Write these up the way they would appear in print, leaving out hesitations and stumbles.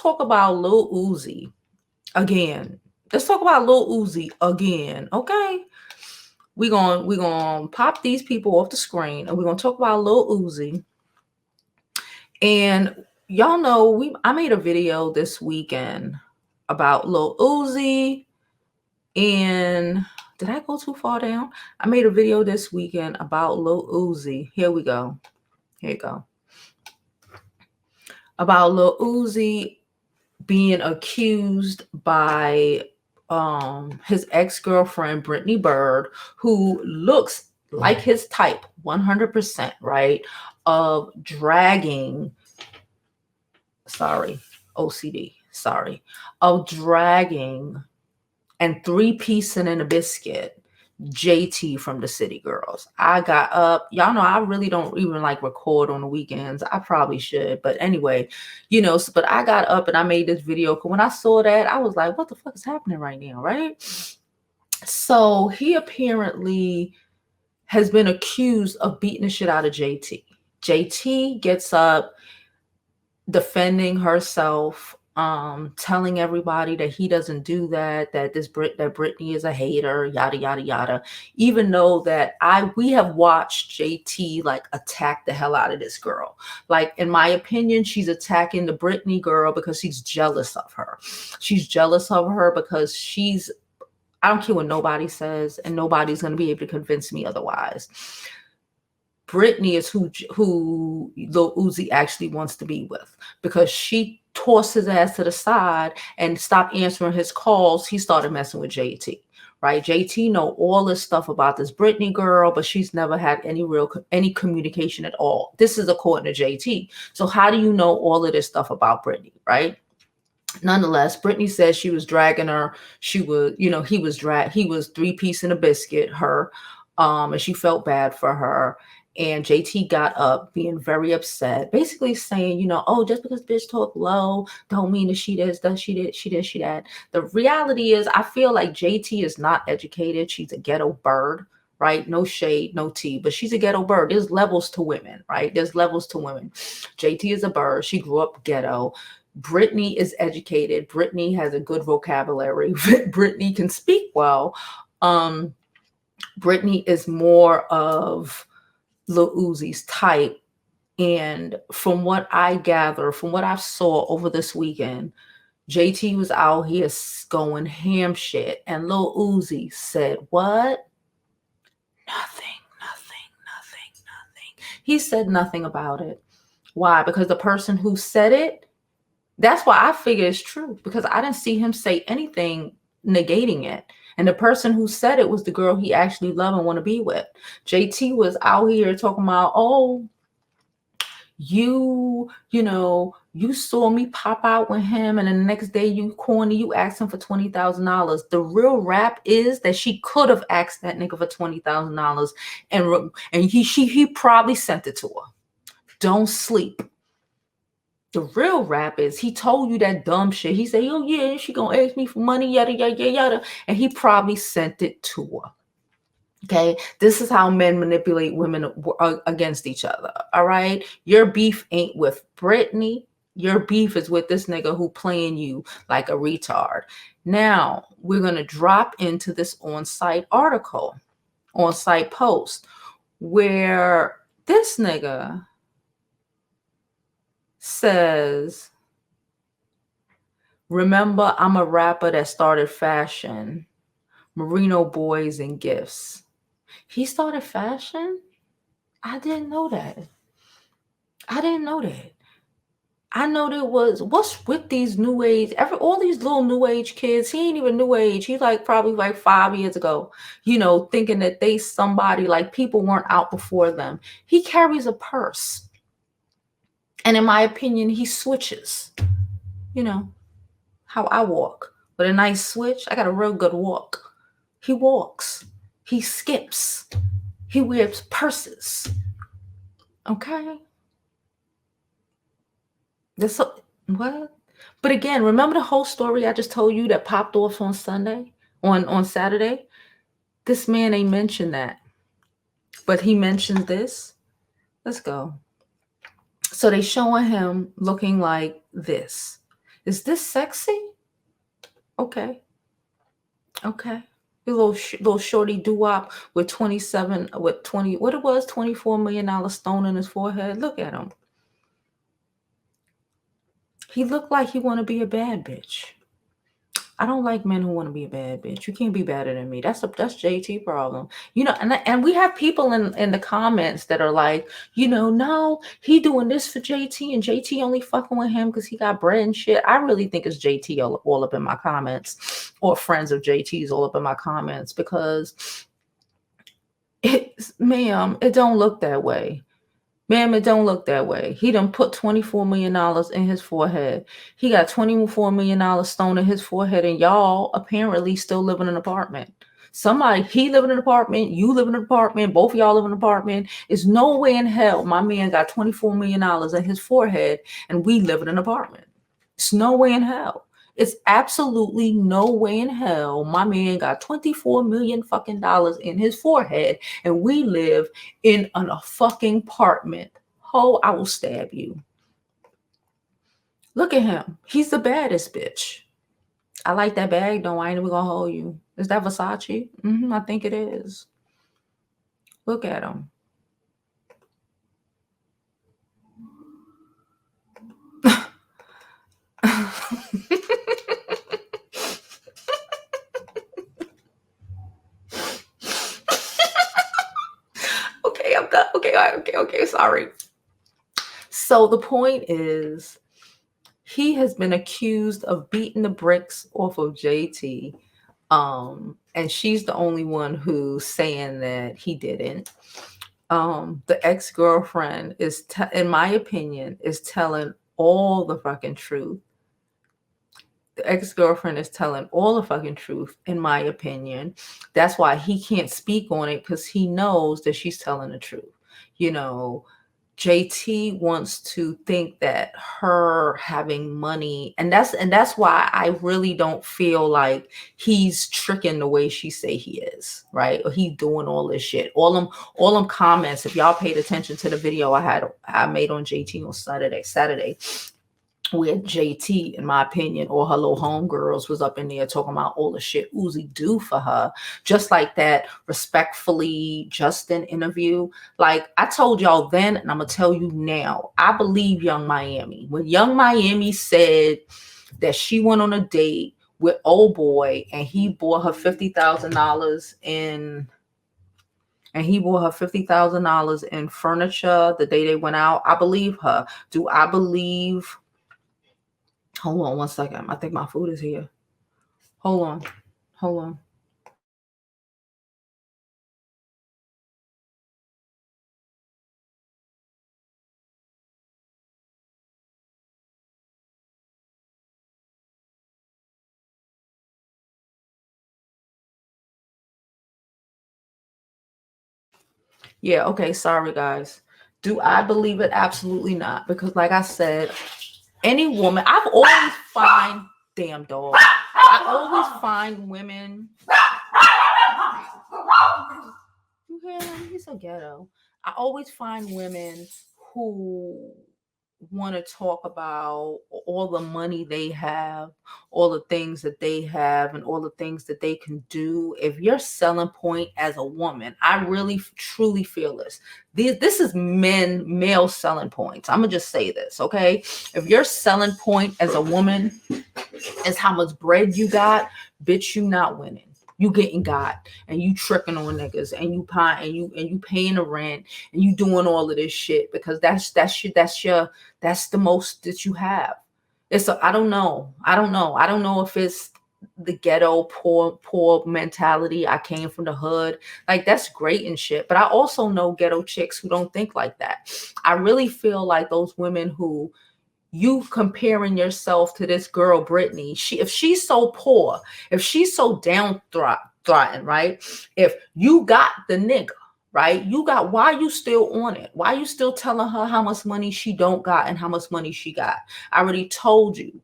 talk about Lil Uzi again. Let's talk about Lil Uzi again, okay? We're gonna pop these people off the screen and we're gonna talk about Lil Uzi. And y'all know I made a video this weekend about Lil Uzi. And did I go too far down? I made a video this weekend about Lil Uzi. Here we go. Here you go. About Lil Uzi being accused by his ex-girlfriend Brittany Bird, who looks like his type 100%, right, of dragging of dragging and three-piecing in a biscuit JT from the City Girls. I got up. Y'all know I really don't even like record on the weekends. I probably should. But anyway, but I got up and I made this video. Because when I saw that, I was like, what the fuck is happening right now, right? So he apparently has been accused of beating the shit out of JT. JT gets up defending herself, telling everybody that he doesn't do that Brittany is a hater, yada yada yada. Even though that we have watched JT like attack the hell out of this girl. Like, in my opinion, she's attacking the Brittany girl because she's jealous of her. She's jealous of her because I don't care what nobody says, and nobody's going to be able to convince me otherwise. Brittany is who Lil Uzi actually wants to be with, because she tossed his ass to the side and stopped answering his calls. He started messing with JT, right? JT know all this stuff about this Brittany girl, but she's never had any communication at all. This is according to JT. So how do you know all of this stuff about Brittany, right? Nonetheless, Brittany said she was dragging her. She was, he was three-piecing a biscuit, her, and she felt bad for her. And JT got up being very upset, basically saying, oh, just because bitch talk low, don't mean that she this, that she did, she that. The reality is, I feel like JT is not educated. She's a ghetto bird, right? No shade, no tea, but she's a ghetto bird. There's levels to women, right? There's levels to women. JT is a bird. She grew up ghetto. Brittany is educated. Brittany has a good vocabulary. Brittany can speak well. Brittany is more of Lil Uzi's type. And from what I gather, from what I saw over this weekend, JT was out here going ham shit. And Lil Uzi said, what? Nothing. He said nothing about it. Why? Because the person who said it, that's why I figure it's true, because I didn't see him say anything negating it. And the person who said it was the girl he actually loved and want to be with. JT was out here talking about, oh, you saw me pop out with him, and then the next day you corny, you asked him for $20,000. The real rap is that she could have asked that nigga for $20,000, and he probably sent it to her. Don't sleep. The real rap is he told you that dumb shit. He said, oh yeah, she gonna ask me for money, yada, yada, yada. And he probably sent it to her. Okay, this is how men manipulate women against each other. All right, your beef ain't with Brittany. Your beef is with this nigga who playing you like a retard. Now, we're going to drop into this on-site article, on-site post, where this nigga says, remember, I'm a rapper that started fashion, merino boys and gifts. He started fashion? I didn't know that. I know there was, what's with these new age, all these little new age kids, he ain't even new age. He's probably 5 years ago, thinking that they somebody, like people weren't out before them. He carries a purse. And in my opinion, he switches, how I walk. With a nice switch, I got a real good walk. He walks. He skips. He wears purses. Okay? What? But again, remember the whole story I just told you that popped off on Saturday? This man ain't mentioned that. But he mentioned this. Let's go. So they showing him looking like this. Is this sexy? Okay. Okay. Little shorty doo-wop with 27, with 20, what it was, $24 million stone in his forehead. Look at him. He looked like he want to be a bad bitch. I don't like men who want to be a bad bitch. You can't be better than me. That's JT problem. And we have people in the comments that are like, no, he doing this for JT and JT only fucking with him because he got bread and shit. I really think it's JT all up in my comments, or friends of JT's all up in my comments, because ma'am, it don't look that way. Ma'am, it don't look that way. He done put $24 million in his forehead. He got $24 million stone in his forehead, and y'all apparently still live in an apartment. He live in an apartment, you live in an apartment, both of y'all live in an apartment. It's no way in hell my man got $24 million in his forehead and we live in an apartment. It's no way in hell. It's absolutely no way in hell my man got $24 million fucking dollars in his forehead and we live in a fucking apartment. Ho, I will stab you. Look at him. He's the baddest bitch. I like that bag though. I ain't even gonna hold you. Is that Versace? I think it is. Look at him. Okay, I'm done. Okay, sorry. So the point is, he has been accused of beating the bricks off of JT. And she's the only one who's saying that he didn't. The ex-girlfriend is, in my opinion, is telling all the fucking truth. The ex-girlfriend is telling all the fucking truth, in my opinion. That's why he can't speak on it, because he knows that she's telling the truth. JT wants to think that her having money, and that's why I really don't feel like he's tricking the way she say he is, right? Or he's doing all this shit. All them comments, if y'all paid attention to the video I made on JT on Saturday, where JT, in my opinion, or her little homegirls was up in there talking about all the shit Uzi do for her. Just like that Respectfully Justin interview. Like I told y'all then, and I'm going to tell you now, I believe Young Miami. When Young Miami said that she went on a date with old boy and he bought her $50,000 in... and he bought her $50,000 in furniture the day they went out, I believe her. Do I believe... Hold on one second. I think my food is here. Hold on. Yeah, okay. Sorry, guys. Do I believe it? Absolutely not. Because like I said, any woman, I've always find... Damn dog. I always find women... You hear him? He's so ghetto. I always find women who want to talk about all the money they have, all the things that they have, and all the things that they can do. If your selling point as a woman, I really truly feel this. This is male selling points. I'm gonna just say this, okay? If your selling point as a woman is how much bread you got, bitch, you not winning. You getting got, and you tricking on niggas, and you paying the rent, and you doing all of this shit because that's the most that you have. I don't know if it's the ghetto poor mentality. I came from the hood, like that's great and shit, but I also know ghetto chicks who don't think like that. I really feel like those women who you comparing yourself to this girl, Brittany, if she's so poor, if she's so downtrodden, right? If you got the nigga, right? Why you still on it? Why you still telling her how much money she don't got and how much money she got? I already told you,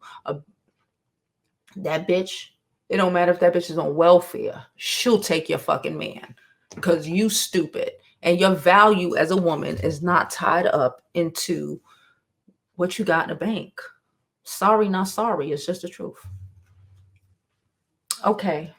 that bitch, it don't matter if that bitch is on welfare. She'll take your fucking man because you stupid. And your value as a woman is not tied up into what you got in the bank. Sorry, not sorry. It's just the truth. Okay.